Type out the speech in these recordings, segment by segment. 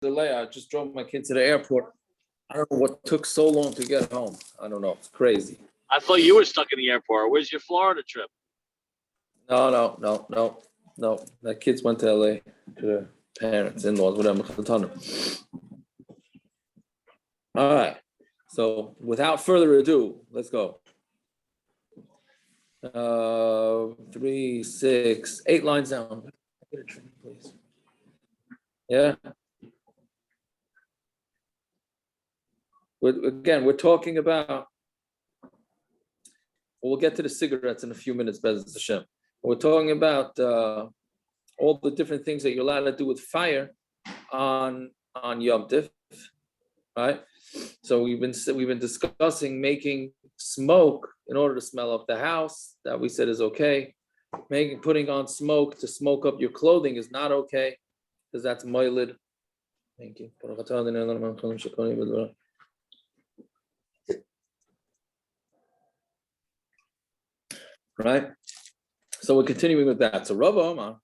delay. I just drove my kid to the airport. I don't know what took so long to get home. I don't know. It's crazy. I thought you were stuck in the airport. Where's your Florida trip? No. The kids went to LA to their parents, in-laws, whatever. All right. So without further ado, let's go. 3, 6, 8 lines down. Get a drink, please. Yeah. We're talking about. We'll get to the cigarettes in a few minutes, Bez Hashem. We're talking about all the different things that you're allowed to do with fire on Yom Tov, right? So we've been discussing making smoke in order to smell up the house. That we said is okay. Putting on smoke to smoke up your clothing is not okay because that's moilid. Thank you. Right? So we're continuing with that. So Rav Omar,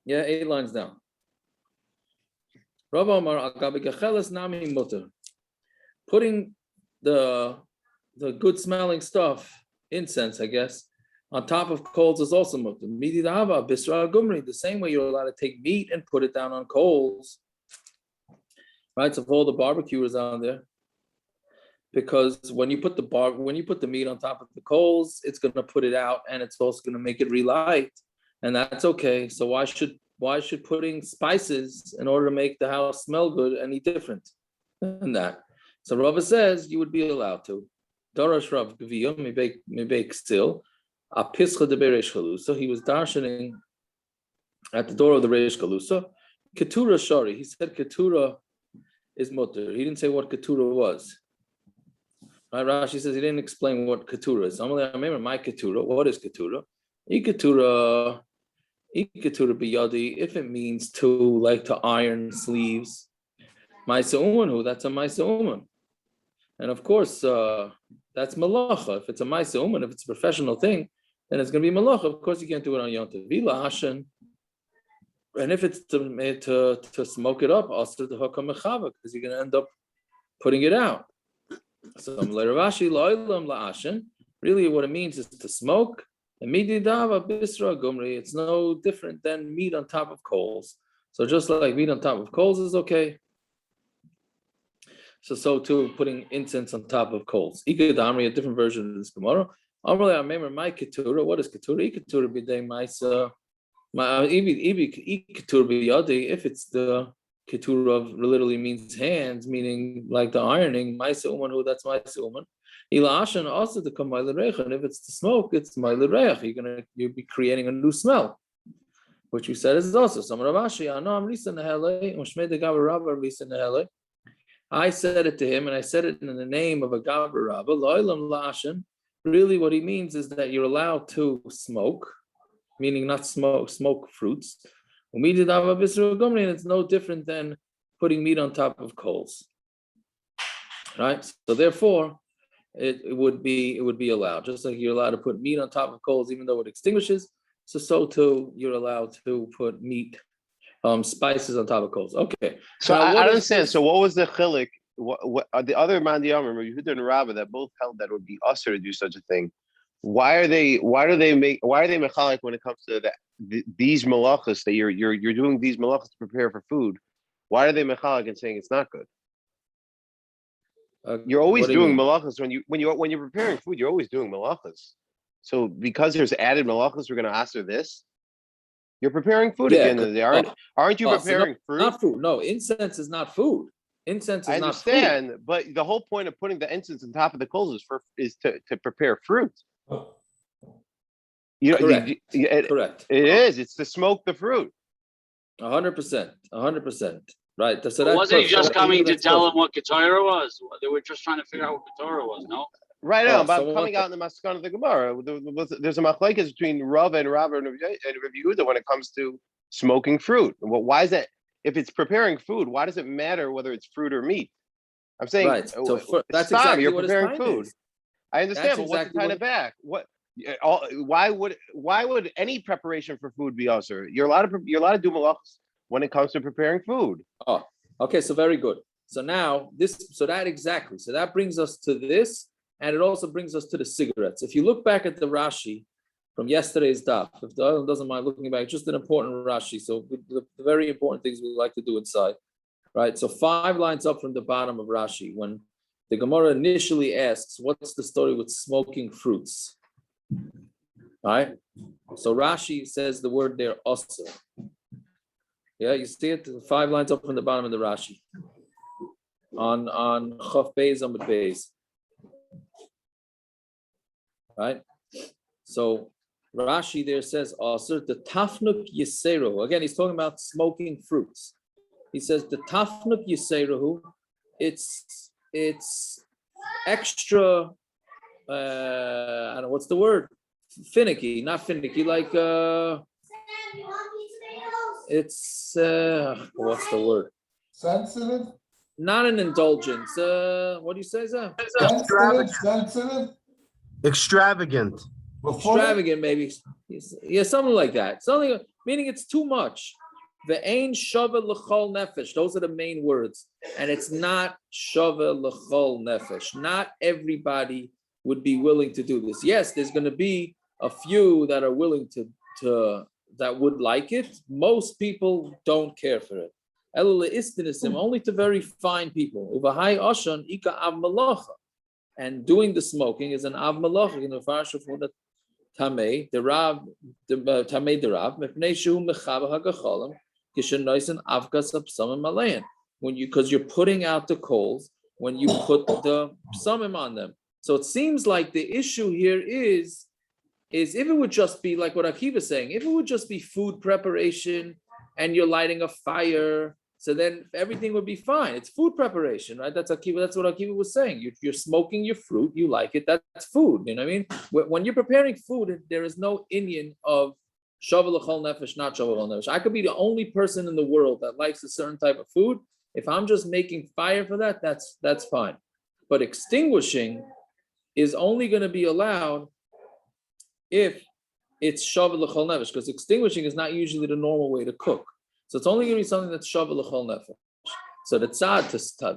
8 lines down. Rav Omar, nami mutter. Putting the good smelling stuff, incense, I guess, on top of coals is also mutter. Midi dahava, bisra gumri. The same way you're allowed to take meat and put it down on coals. Right? So if all the barbecuers on there, because when you put the meat on top of the coals, it's going to put it out and it's also going to make it relight, and that's okay. So why should putting spices in order to make the house smell good any different than that? So Rava says you would be allowed to. Darash Rav Gviyah mibek still a pischa de bereish chalusa. He was darshaning at the door of the reish chalusa. Ketura shari. He said ketura is mutter. He didn't say what ketura was. Right, Rashi says he didn't explain what ketura is. I'm like, I remember my ketura. What is ketura? Iketura biyadi. If it means to iron sleeves, ma'isa umanu. That's a ma'isa uman. And of course, that's malacha. If it's a ma'isa uman, if it's a professional thing, then it's going to be malacha. Of course, you can't do it on Yom Tov. Vila hashan. And if it's to smoke it up, also the hakam mechava, because you're going to end up putting it out. So really what it means is to smoke. And it's no different than meat on top of coals. So just like meat on top of coals is okay. So too putting incense on top of coals. A different version of this Gemara. I remember my ketura. What is ketura? Ketura b'dei ma'isa. If it's the ketura of literally means hands, meaning like the ironing, ma'isa uman, that's ma'isa uman. Ilashan also to come ma'ilei, and if it's the smoke, it's ma'ilei. You'll be creating a new smell, which you said is also some Ravashi. I said it to him, and I said it in the name of a Gabra Rabba. Lo'ilam la'ashan. Really, what he means is that you're allowed to smoke, meaning not smoke fruits. And it's no different than putting meat on top of coals, right? So therefore, it would be allowed, just like you're allowed to put meat on top of coals, even though it extinguishes. So too, you're allowed to put meat, spices on top of coals. Okay. So now, I don't understand. So what was the chilik? What the other mandiyamim, Yehuda and Rabba, that both held that it would be usher to do such a thing? Why are they mechalik when it comes to these malachas that you're doing these malachas to prepare for food? Why are they mechalik and saying it's not good? You're always doing malachas when you're preparing food. You're always doing malachas. So because there's added malachas, we're going to answer this. You're preparing food at the end of the day, aren't you preparing fruit? Not food. No, incense is not food. Incense is not food. I understand, but the whole point of putting the incense on top of the coals is to prepare fruit. Correct. Correct. It is. It's to smoke the fruit. 100%. 100%. Right. So wasn't he just coming to tell him what Keturah was? They were just trying to figure out what Keturah was, no? Right now, but coming out in the Maskan of the Gemara, there's a Machlokes between Rav and Rav and Yehuda when it comes to smoking fruit. Well, why is that? If it's preparing food, why does it matter whether it's fruit or meat? I'm saying, right. So that's exactly you're what preparing food. Is. I understand, but what's the kind of back? Why would any preparation for food be also? You're allowed to do malachas when it comes to preparing food. Oh, okay, so very good. So now that brings us to this, and it also brings us to the cigarettes. If you look back at the Rashi from yesterday's daf, if the other doesn't mind looking back, just an important Rashi. So the very important things we like to do inside, right? So 5 lines up from the bottom of Rashi, when the Gemara initially asks, what's the story with smoking fruits? Right? So Rashi says the word there, also. Yeah, you see it 5 lines up from the bottom of the Rashi. On Chaf Beis Amud Beis. Right? So Rashi there says, also the tafnuk yiseruhu. Again, he's talking about smoking fruits. He says the tafnuk yiseruhu, it's extra, I don't know, what's the word? Finicky, not finicky, like it's what's the word? Sensitive? Not an indulgence. What do you say, Zah? Sensitive? Extravagant. Extravagant, maybe. Yeah, something like that. Something meaning it's too much. Ve'ein shava l'chol nefesh. Those are the main words, and it's not shava l'chol nefesh. Not everybody would be willing to do this. Yes, there's going to be a few that are willing to that would like it. Most people don't care for it. Only to very fine people. And doing the smoking is an av malacha in the farsha for the tamei, the rav, the tamei the rav, when you, because you're putting out the coals when you put the samim on them. So it seems like the issue here is if it would just be like what Akiva is saying, if it would just be food preparation and you're lighting a fire, so then everything would be fine. It's food preparation, right? That's Akiva. That's what Akiva was saying. You're smoking your fruit. You like it. That's food. You know what I mean? When you're preparing food, there is no inyan of shava l'chol nefesh, not shava l'chol nefesh. I could be the only person in the world that likes a certain type of food. If I'm just making fire for that, that's fine. But extinguishing is only going to be allowed if it's shava l'chol nefesh, because extinguishing is not usually the normal way to cook. So it's only going to be something that's shava l'chol nefesh. So the tzad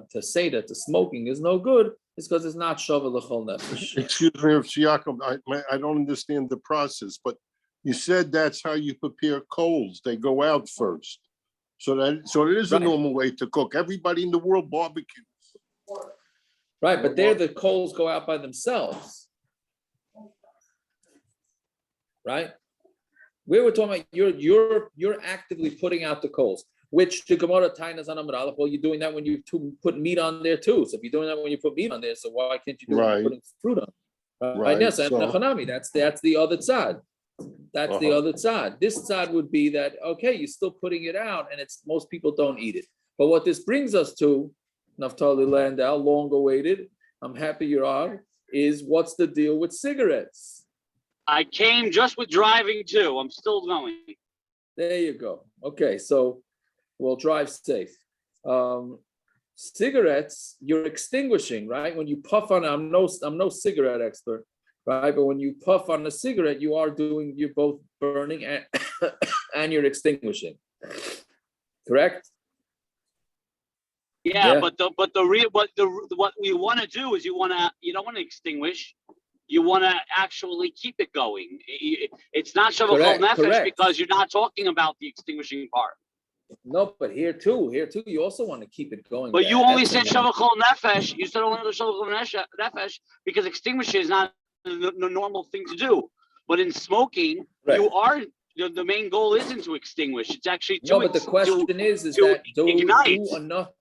to say that the smoking is no good is because it's not shava l'chol nefesh. Excuse me, Yaakov, I don't understand the process, but you said that's how you prepare coals. They go out first. So it is a normal way to cook. Everybody in the world barbecues. Right, but there the coals go out by themselves. Right? We were talking about you're actively putting out the coals, which the Gemara tainas on Amud Aleph. Well, you're doing that when you put meat on there too. So if you're doing that when you put meat on there, so why can't you do it when you're putting fruit on? Right. Yes, and that's the other side. That's the other side. This side would be that okay, you're still putting it out, and it's most people don't eat it. But what this brings us to, Naftali Landau, long awaited. I'm happy you're on. Is what's the deal with cigarettes? I came just with driving too. I'm still going. There you go. Okay, so we'll drive safe. Cigarettes, you're extinguishing, right? When you puff on, I'm no cigarette expert, right? But when you puff on a cigarette, you're both burning and you're extinguishing. Correct? Yeah, but what we want to do is you don't want to extinguish. You want to actually keep it going. It's not shava l'chol nefesh because you're not talking about the extinguishing part. No, but here too, you also want to keep it going. But you only said shava l'chol nefesh. You said only shava l'chol nefesh because extinguishing is not the normal thing to do. But in smoking, you are the main goal isn't to extinguish. It's actually to but the question is that do enough.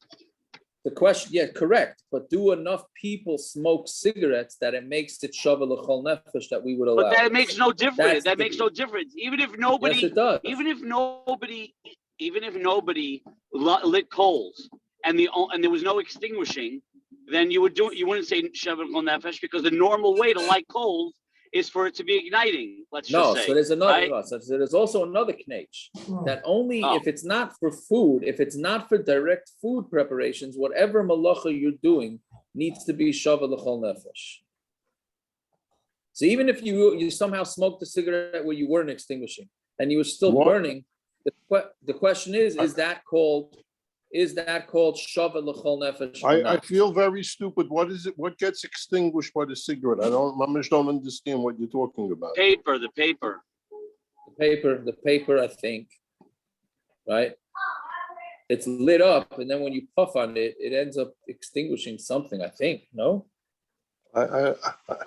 The question, yeah, correct. But do enough people smoke cigarettes that it makes it shava l'chol nefesh that we would allow? But that makes no difference. That makes no difference. Even if nobody, yes, it does. Even if nobody lit coals and there was no extinguishing, then you wouldn't say shava l'chol nefesh because the normal way to light coals is for it to be igniting. Let's just say. So there's another. Right? So there's also another knach that only if it's not for food, if it's not for direct food preparations, whatever malacha you're doing needs to be shava l'chol nefesh. So even if you somehow smoked a cigarette where you weren't extinguishing and you were still burning, The question is that called shava l'chol nefesh? I feel very stupid. What is it? What gets extinguished by the cigarette? I just don't understand what you're talking about. The paper. The paper, I think, right? It's lit up, and then when you puff on it, it ends up extinguishing something, I think, no? No, I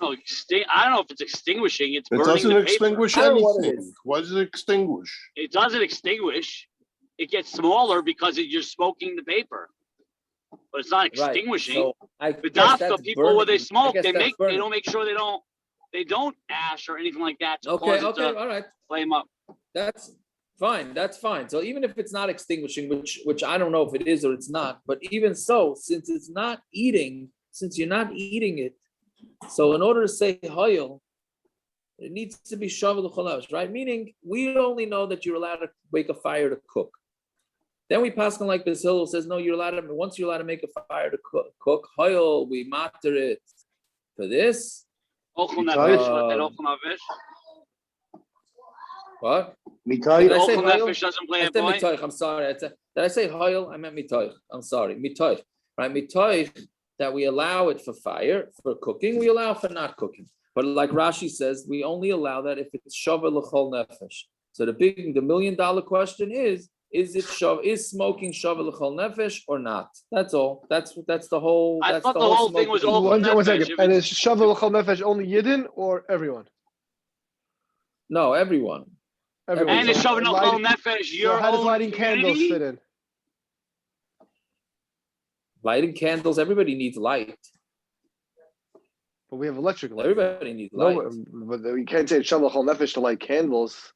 don't know if it's extinguishing. It's It burning doesn't the extinguish paper. anything. What does it extinguish? It doesn't extinguish. It gets smaller because you're smoking the paper, but it's not extinguishing. Right. So I The guess Dafka that's people, burning. where they smoke, I guess they that's burning. don't make sure they don't ash or anything like that to Okay, cause it to all right. flame up. That's fine. That's fine. So even if it's not extinguishing, which I don't know if it is or it's not, but even so, since you're not eating it, so in order to say hayil, it needs to be shavu l'chol, right? Meaning we only know that you're allowed to make a fire to cook. Then we pass on like this hill says, no, once you're allowed to make a fire to cook, hayil, we matter it for this. Ochel nefesh, ochel nefesh. What? Mitoich. Did I say Ochel hayil? nefesh doesn't play I a said point. mitoich. I'm sorry. Did I say hayil? I meant mitoich. I'm sorry. Mitoich. Right? Mitoich, that we allow it for fire, for cooking. We allow for not cooking. But like Rashi says, we only allow that if it's shava l'chol nefesh. So the $1 million question is smoking shava l'chol nefesh or not? That's all. That's the whole. I That's thought the the whole thing smoking. was ochel One second. nefesh. And is Shavuot l'chol nefesh only Yidden or everyone? No, everyone. Everyone. And it's So shoving ochel nefesh. so Your how does own lighting candles community? fit in? Lighting candles. Everybody needs light. But we have electric light. Everybody needs light. No, but you can't say Shavuot l'chol nefesh to light candles.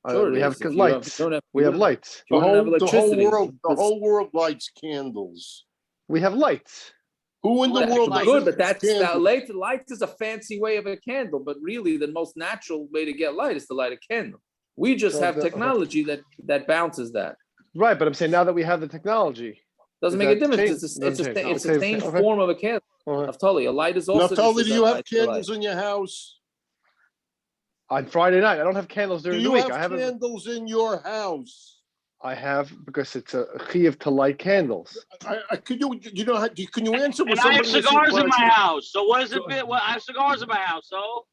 Sure We it have is. If you lights. don't have- We have lights. You don't have The electricity. whole world lights candles. We have lights. Who in the Well, world that's doesn't Good, but use that's candles? light is a fancy way of a candle, but really the most natural way to get light is to light a candle. We just So have the- technology that bounces that. Right, but I'm saying now that we have the technology. Doesn't Does make a that difference. change? It's Doesn't change. the Okay, same okay. form of a candle. Okay. Naftali, a light is also. Naftali, just do a you have light to light. candles in your house? On Friday night, I don't have candles Do during the you week. have I have candles in your house? I have because it's a chiyuv to light candles. Can you answer And with I have somebody cigars in my house. So what does it fit? Well, I have cigars in my house. So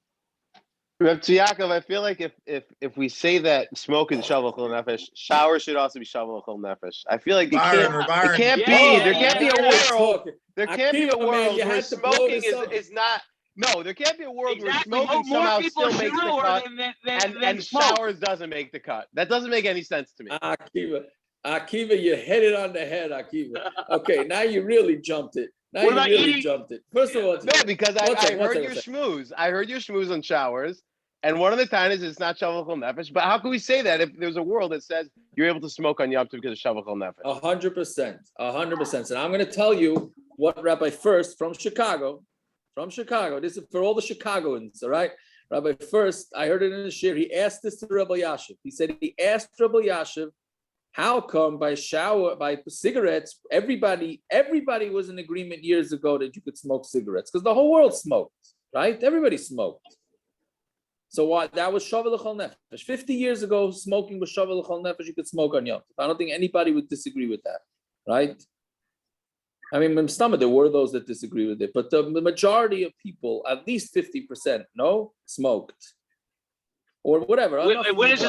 Reb Yaakov, I feel like if we say that smoke is shavuot l'chol nefesh, shower should also be shavuot l'chol nefesh. I feel like it can't Yeah, be. There can't be a world. There can't be a Akiva, man, world you where had to blow smoking this up. is not. No, there can't be a world exactly. where smoking More somehow people still makes the shower cut, than and smoke. showers doesn't make the cut. That doesn't make any sense to me. Akiva, you hit it on the head, Akiva. Okay, now you really jumped it. What about eating? Jumped it. First of all, No, because I one second. heard your schmooze. I heard your schmooze on showers, and one of the times it's not shavuot l'chol nefesh. But how can we say that if there's a world that says you're able to smoke on Yom Tov because of shavuot l'chol nefesh? 100%. 100%. And I'm going to tell you what Rabbi First from Chicago. This is for all the Chicagoans, all right? Rabbi First, I heard it in the shir. He asked this to Rabbi Yashiv. He said he asked Rabbi Yashiv, how come by cigarettes, everybody was in agreement years ago that you could smoke cigarettes because the whole world smoked, right? Everybody smoked. So what? That was shavuot l'chol nefesh. 50 years ago, smoking was shavuot l'chol nefesh. You could smoke on Yom Tov. I don't think anybody would disagree with that, right? I mean, in stomach, there were those that disagree with it, but the majority of people, at least 50%, no, smoked. Or whatever. And when does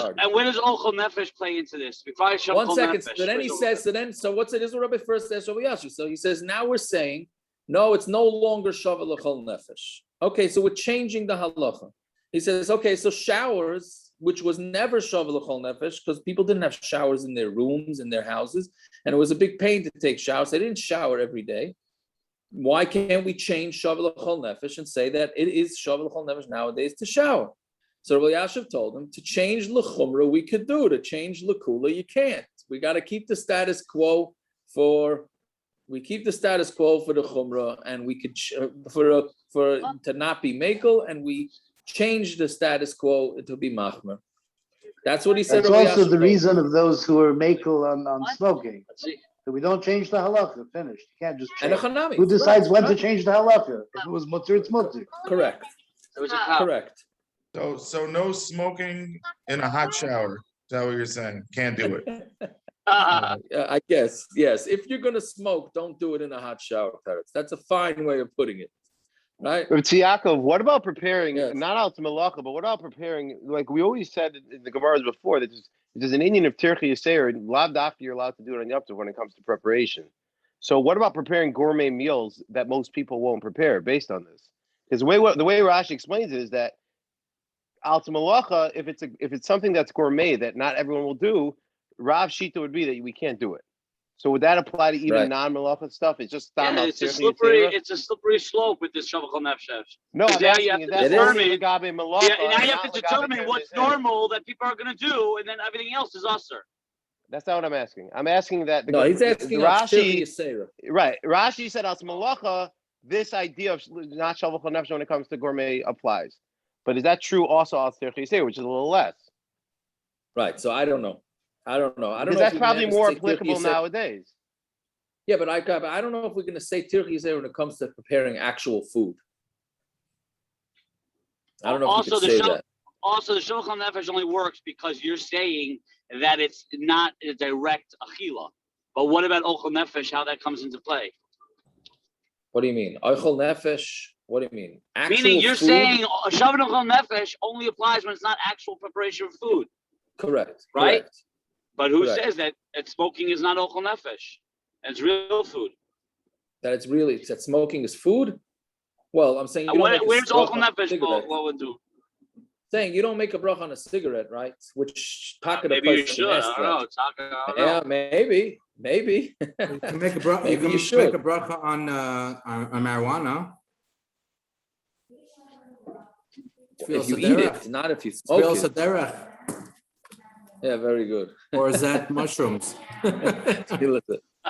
ochel nefesh play into this? One second. So then he says, so what's it? This is what Rabbi First says, Rabbi Yashi. So he says, now we're saying, no, it's no longer shavuot l'chol nefesh. Okay, so we're changing the halacha. He says, okay, so showers, which was never shavuot l'chol nefesh, because people didn't have showers in their rooms, in their houses, and it was a big pain to take showers. They didn't shower every day. Why can't we change shavuot l'chol nefesh and say that it is shavuot l'chol nefesh nowadays to shower? So Rabbi Yashiv told him to change l'chumra we could do, to change l'kula you can't. We got to keep the status quo for the chumra, and we could for to not be makel, and we change the status quo to be machmer. That's what he said. That's Rabbi also Yashiv the told reason of those who are makel on smoking. Let's see. So we don't change the halacha. Finished. You can't just and a change. chanami. Who decides when to Right. change the halacha? If it was mutter, it's mutter. Correct. It was a cup. Correct. So no smoking in a hot shower. that what you're saying? Can't do it. I guess, yes. If you're gonna smoke, don't do it in a hot shower, Teretz. That's a fine way of putting it, right? But Yaakov, what about preparing, Yes. not out to malacha, but what about preparing, like we always said in the Gemaras before, that there's an Indian of Tirchi Yisrael, lav dafka you're allowed to do it on Yom Tov when it comes to preparation. So what about preparing gourmet meals that most people won't prepare based on this? Because the way Rashi explains it is that al to malacha, if it's something that's gourmet that not everyone will do, Rav Shita would be that we can't do it. So would that apply to even non-malacha stuff? It's just it's a slippery slope with this shavachol nefesh. No, I'm asking, is that only legabe malacha? Now you have to determine what's normal that people are going to do, and then everything else is usher. That's not what I'm asking. I'm asking that. He's asking Rashi. Right, Rashi said al malacha. This idea of not shavachol nefesh when it comes to gourmet applies, but is that true also al tirchi yisrael, which is a little less? Right. So I don't know. Because that's probably more applicable nowadays. Yeah, but I don't know if we're going to say tirchi yisrael when it comes to preparing actual food. I don't know if you could say that. Also, the shavachol nefesh only works because you're saying that it's not a direct achila. But what about ochel nefesh? How that comes into play? What do you mean? Ochel nefesh? What do you mean? Meaning you're saying shavachol nefesh only applies when it's not actual preparation of food. Correct. Right? Correct. But who says that smoking is not ochel nefesh? And it's real food. That smoking is food? Well, I'm saying where's ochel nefesh go do? Saying you don't make a bracha on a cigarette, right? Which pocket maybe you should. I don't know. Yeah, maybe. You can make a bracha. Maybe you you can should make a bracha on marijuana. If you eat it, not if you smoke it. Yeah, very good. Or is that mushrooms?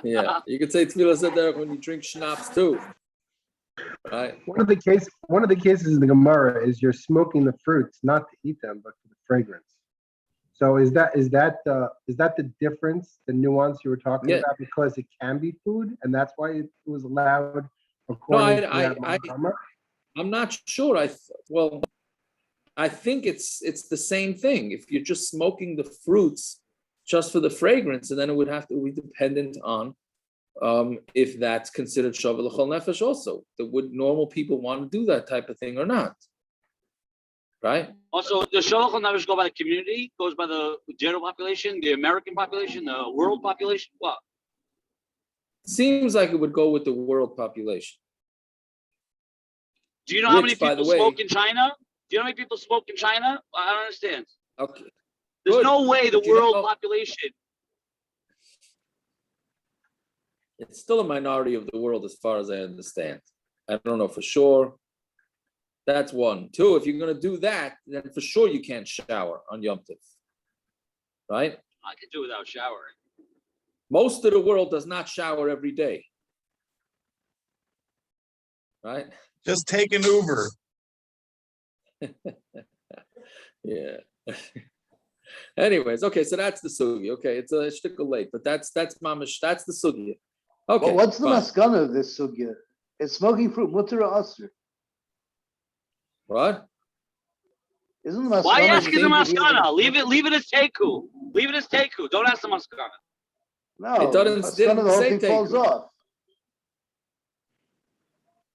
Yeah, you could say tefillah sederach when you drink schnapps too. Right. One of the cases in the Gemara is you're smoking the fruits not to eat them, but for the fragrance. So is that the difference, the nuance you were talking about? Because it can be food, and that's why it was allowed. I'm not sure. I think it's the same thing. If you're just smoking the fruits just for the fragrance, and then it would have to be dependent on if that's considered shavu l'chol nefesh also. Would normal people want to do that type of thing or not? Right? Also, the shavu l'chol nefesh go by the community, goes by the general population, the American population, the world population. What? Seems like it would go with the world population. Do you know how many people smoke in China? Do you know how many people smoke in China? I don't understand. Okay. There's no way the world population. It's still a minority of the world as far as I understand. I don't know for sure. That's one. Two, if you're going to do that, then for sure you can't shower on Yom Tov. Right? I can do without showering. Most of the world does not shower every day. Right? Just take an Uber. Yeah. Anyways, okay, so that's the sugi. Okay, it's a shtickle late, but that's mamash. That's the sugi. Okay. Well, what's the maskana of this sugya? Is smoking fruit mutter or asr? What? Isn't the maskana? Why are you asking the maskana? Leave it as teku. Leave it as teku. Don't ask the maskana. No, it doesn't the whole thing falls off.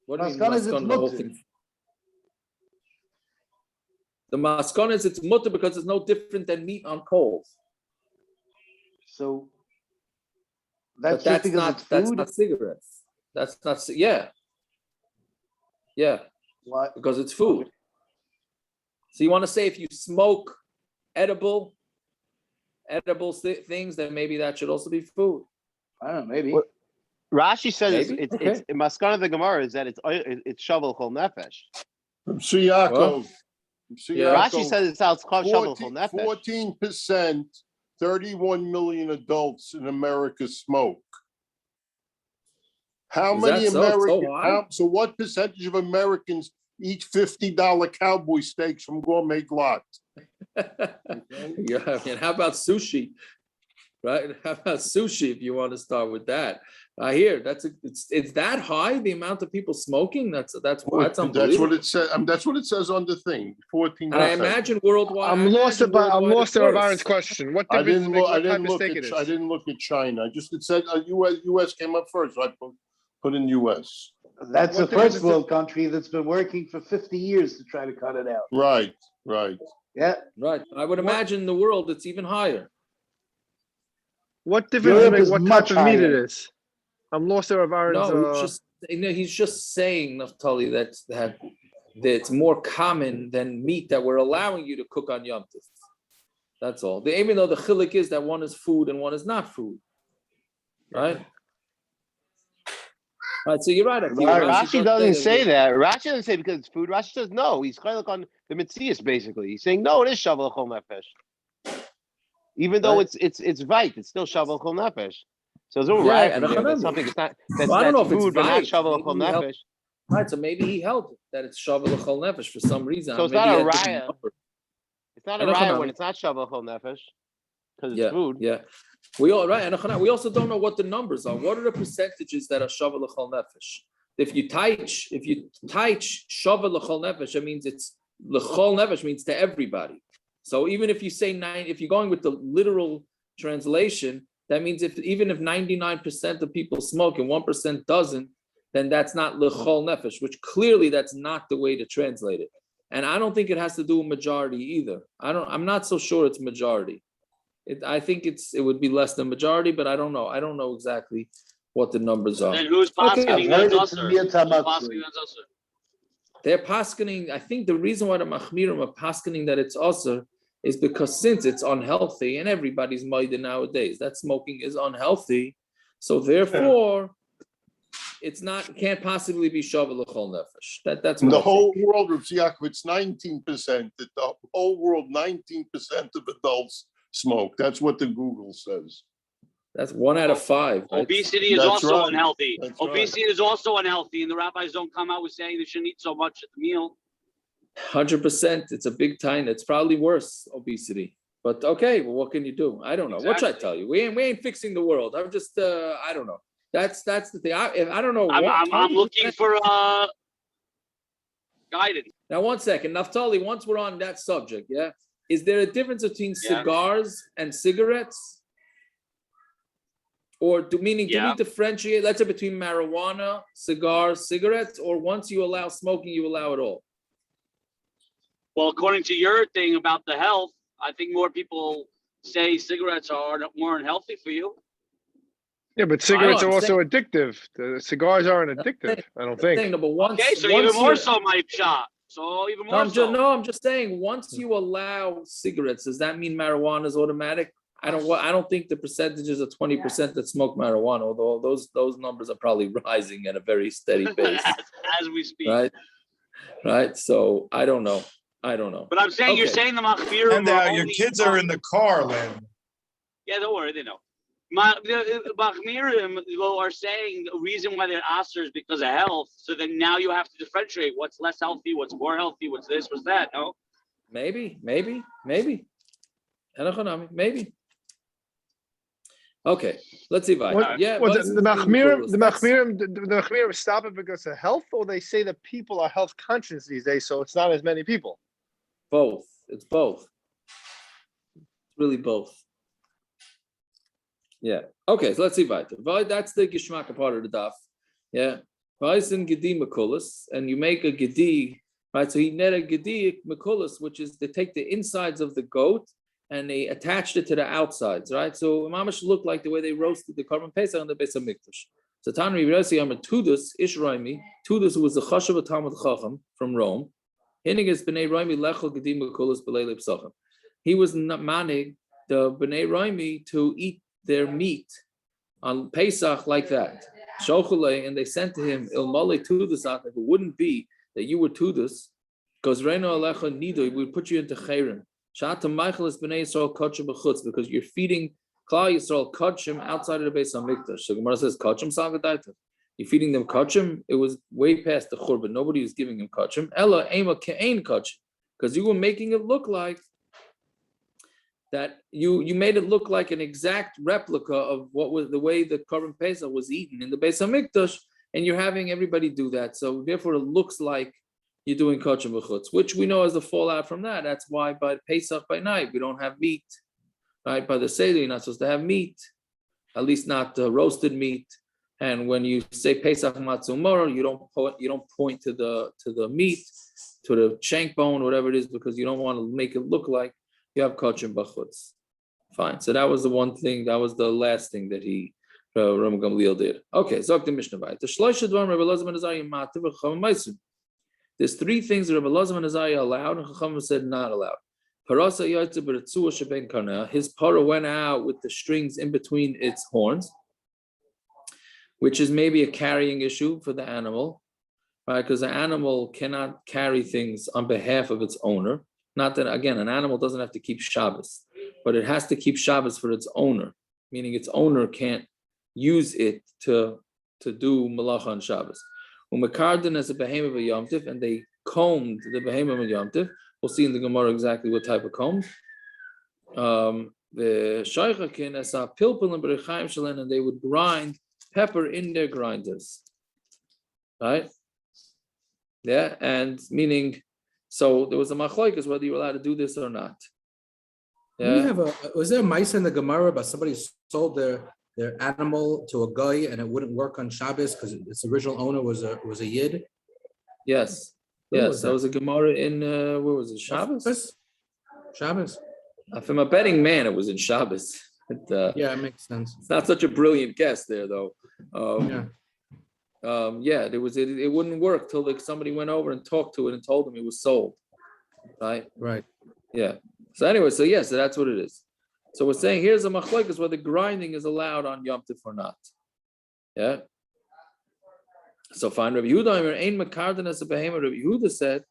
What do you mean maskana, the whole thing? The maskana is it's mutter because it's no different than meat on coals. So that's not cigarettes. That's not yeah. Why? Because it's food. So you want to say if you smoke edible things, then maybe that should also be food. I don't know, maybe. Well, Rashi says it's maskana of the Gemara is that it's shavu l'chol nefesh. Rashi says it's out shavu l'chol nefesh. 14%, 31 million adults in America smoke. How many Americans? So what percentage of Americans eat $50 cowboy steaks from Gourmet Glatt? Yeah, and how about sushi? right? How about sushi if you want to start with that? I hear it's that high, the amount of people smoking. That's unbelievable. That's what it says. That's what it says on the thing. 14. And I imagine worldwide. I'm lost about worldwide Aaron's it's question. What I difference didn't does it make look. I what type didn't of look steak at. it is? I didn't look at China. It said U.S. came up first. So I put in U.S. That's What a difference first does it- world country that's been working for 50 years to try to cut it out. Right. Yeah. Right. I would imagine in the world it's even higher. What difference does it Europe make is what much type of meat it higher. is? I'm lost there of Aaron's. No, he's just saying, Naftali, that it's more common than meat that we're allowing you to cook on Yom Tov. That's all. Even though the chilik is that one is food and one is not food, right? Right. So you're right. Akil. Rashi doesn't say that. Rashi doesn't say because it's food. Rashi says no. He's kind of on the Mitzias basically. He's saying no, it is shavuot chol nefesh. Even though Right. it's right, it's still shavuot chol nefesh. So there's no Yeah, right and from there. That's something. It's not. That's, Well, I don't know that's if it's food, but not right. shavuot chol Maybe he helped- nefesh. Right. So maybe he held that it's shavuot l'chol nefesh for some reason. So it's Maybe not a he had different raya. number. It's not a Enoch raya Hanami. when it's not shavuot chol nefesh because it's Yeah, food. yeah. We all right. And we also don't know what the numbers are. What are the percentages that are shavuot l'chol nefesh? If you taich shavuot l'chol nefesh, it means it's l'chol nefesh means to everybody. So even if you say if you're going with the literal translation, that means even if 99% of people smoke and 1% doesn't, then that's not l'chol nefesh, which clearly that's not the way to translate it. And I don't think it has to do with majority either. I'm not so sure it's majority. I think it would be less than majority, but I don't know. I don't know exactly what the numbers are. Then who's paskening I've heard that's it's usher? Mir Who's Tamatzui. paskening that's usher? They're paskening. I think the reason why the machmirim are paskening that it's usher is because since it's unhealthy and everybody's moida nowadays, that smoking is unhealthy. So therefore, it's can't possibly be shavuot l'chol nefesh. That's In what the I whole think. world, Rav Yaakov, it's 19%. The whole world, 19% of adults smoke. That's what the Google says. That's 1 out of 5. Right? Obesity is That's also right. unhealthy. That's Obesity is also unhealthy, and the rabbis don't come out with saying they shouldn't eat so much at the meal. 100%. It's a big time. It's probably worse obesity. But okay, well, what can you do? I don't know. What should I tell you? We ain't fixing the world. I'm just I don't know. That's the thing. I don't know. I'm looking for guidance. Now, 1 second, Naftali. Once we're on that subject, yeah, is there a difference between cigars and cigarettes? Or do we differentiate? Let's say between marijuana, cigars, cigarettes, or once you allow smoking, you allow it all? Well, according to your thing about the health, I think more people say cigarettes are more unhealthy for you. Yeah, but cigarettes I'm are also saying- addictive. The cigars aren't addictive, I don't think. But once, Okay, so once even more you- so, my shot. So even more I'm just saying. Once you allow cigarettes, does that mean marijuana is automatic? I don't think the percentages are 20% that smoke marijuana, although those numbers are probably rising at a very steady pace. as we speak. Right. So I don't know. But I'm saying you're Okay. saying the machmirim And are your only kids are in the car, Lynn. Yeah, don't worry, they know. The machmirim are saying the reason why they're aser is because of health. So then now you have to differentiate what's less healthy, what's more healthy, what's this, what's that. No. Maybe. Maybe. Okay, let's see. The machmirim stop it because of health, or they say that people are health conscious these days, so it's not as many people. Both. It's both. It's really both. Yeah. Okay, so let's see. That's the gishmak part of the daf. Yeah. And you make a gedi, right? So he net a gedi makulas, which is they take the insides of the goat and they attached it to the outsides, right? So mamash looked like the way they roasted the korban pesach on the Beis Hamikdash. So Tanri Resi Amar Tudus Ish Raimi, Tudus was the chashav Talmud Chacham from Rome. Hinigas b'nei Raimi lechol gedim makulas b'leilei psachim. He was manig the b'nei Raimi to eat their meat on Pesach like that. Shochulei, and they sent to him ilmale Tudus. If it wouldn't be that you were Tudus, because Reino Alecha Nido, we would put you into Chayrim. Because you're feeding Klal Yisrael kodshim outside of the Beis Hamikdash. So Gemara says kodshim sagadaita. You're feeding them kodshim. It was way past the churban. Nobody was giving him kodshim. Ella ema ke'ein kodshim, because you were making it look like that you made it look like an exact replica of what was the way the Korban Pesach was eaten in the Beis Hamikdash, and you're having everybody do that. So therefore, it looks like you're doing kodshim b'chutz, which we know as the fallout from that. That's why by Pesach by night we don't have meat, right? By the Seder you're not supposed to have meat, at least not roasted meat. And when you say Pesach Matzah Umar, you don't point to the meat, to the shank bone, whatever it is, because you don't want to make it look like you have kodshim b'chutz. Fine. So that was the one thing. That was the last thing that Ram Gamliel did. Okay. Zok the Mishnah Vayit. The shloisha dvarim Rabbi Elazar ben Azaria mativ v'chachamim ma'aser. There's three things that Rabbi Elazar ben Azaria allowed and chachamim said not allowed. Parasa yotze b'retzua sheben karneh. His para went out with the strings in between its horns, which is maybe a carrying issue for the animal, right? Because the animal cannot carry things on behalf of its owner. Not that, again, an animal doesn't have to keep Shabbos, but it has to keep Shabbos for its owner, meaning its owner can't use it to do malacha on Shabbos. Umekarden as a behemoth of Yom Tov, and they combed the behemoth of Yom Tov. We'll see in the Gemara exactly what type of comb. The shaychakin as a pilpul and berechaim shalen, and they would grind pepper in their grinders, right? Yeah, and meaning. So there was a machlokes whether you were allowed to do this or not. Yeah. Was there a mice in the Gemara about somebody sold their animal to a guy and it wouldn't work on Shabbos because its original owner was a yid? Yes. Yes, that was a Gemara in where was it? Shabbos? Shabbos. If I'm a betting man, it was in Shabbos. Yeah, it makes sense. It's not such a brilliant guess there, though. There was it wouldn't work till somebody went over and talked to it and told them it was sold, right? Right. Yeah. So anyway, so that's what it is. So we're saying here's a machlokes whether grinding is allowed on Yom Tov or not. Yeah. So fine, Rabbi Yehuda, ain't makardan as a behemoth. Rabbi Yehuda said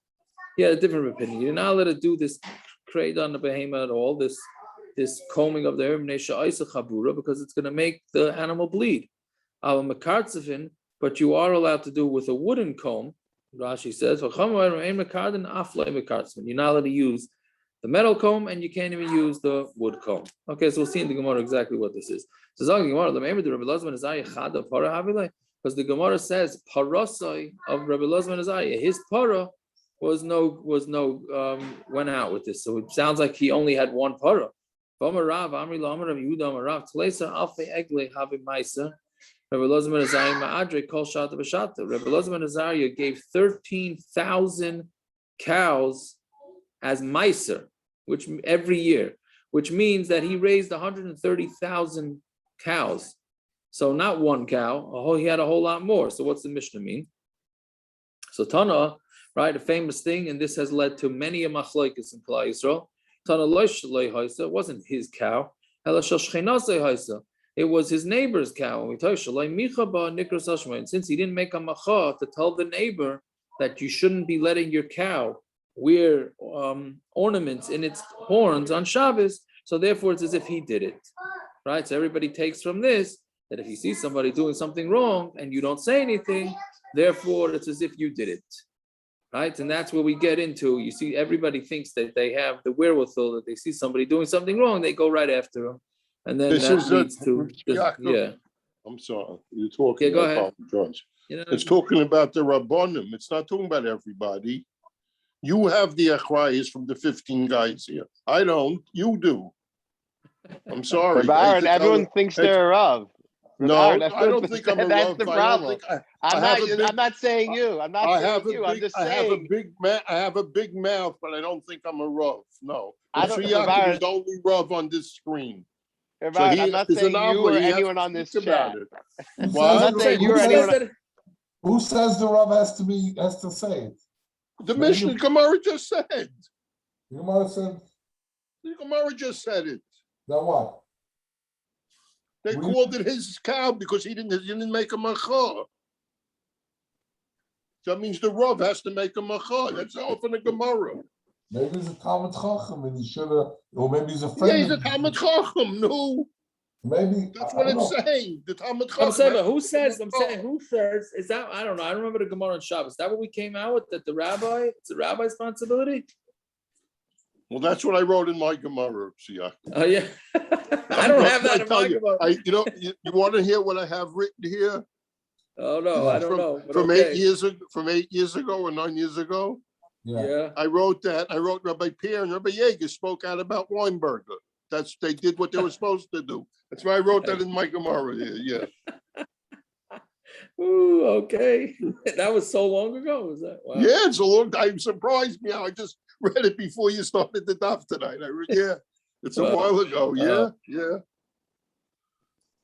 he had a different opinion. You're not allowed to do this trade on the behemoth at all. This combing of the herb because it's going to make the animal bleed. But you are allowed to do with a wooden comb. Rashi says, you're not allowed to use the metal comb, and you can't even use the wood comb. Okay, so we'll see in the Gemara exactly what this is. So because the Gemara says parasai of Rabbi Elazar ben Azaria, his para went out with this. So it sounds like he only had one para. Rabbi Elazar ben Azaria gave 13,000 cows as meiser, which every year, which means that he raised 130,000 cows. So not one cow, he had a whole lot more. So what's the Mishnah mean? So Tana, right, a famous thing, and this has led to many a machlokes in Klal Yisrael. Tana it wasn't his cow. It was his neighbor's cow. And since he didn't make a macha to tell the neighbor that you shouldn't be letting your cow wear ornaments in its horns on Shabbos, so therefore it's as if he did it, right? So everybody takes from this that if you see somebody doing something wrong and you don't say anything, therefore it's as if you did it, right? And that's where we get into. You see, everybody thinks that they have the wherewithal that they see somebody doing something wrong, they go right after them. And then This that is leads to yeah. I'm sorry, you're talking. Yeah, go ahead. Apologize. You know, It's talking about the Rabbonim. It's not talking about everybody. You have the achrayas from the 15 guys here. I don't. You do. I'm sorry. Baron, everyone thinks they're a Rav. No, I don't think I'm a That's Rav. the problem. I'm not saying you. I'm not saying you. I'm just saying. I have a big mouth, but I don't think I'm a Rav. No. Mr. Yaakov Baron, is the only Rav on this screen. Baron, I'm not saying you or anyone on this chat. I'm not saying you or anyone. Who says the Rav has to say it? The Mishnah Gemara just said. The Gemara said. The Gemara just said it. Then what? They called it his cow because he didn't make a macha. So that means the Rav has to make a macha. That's all from the Gemara. Maybe he's a Talmud Chacham and he should have, or maybe he's a friend. Yeah, he's a Talmud Chacham. No. Maybe that's what it's saying. The Talmud Chacham. I'm saying, who says? Is that? I don't know. I don't remember the Gemara on Shabbos. Is that what we came out with? That it's the rabbi's responsibility. Well, that's what I wrote in my Gemara. See, Oh yeah. I don't have that in my Gemara. You want to hear what I have written here? Oh no, I don't know. But From okay. 8 years ago, from 8 years ago or 9 years ago. Yeah. I wrote that. I wrote Rabbi Pierre and Rabbi Yeager spoke out about Weinberger. They did what they were supposed to do. That's why I wrote that in my Gemara here. Yeah. Ooh, okay. That was so long ago. Was that? Wow. Yeah, it's a long time. Surprised me how I just read it before you started the daf tonight. Yeah, it's a while ago. Yeah.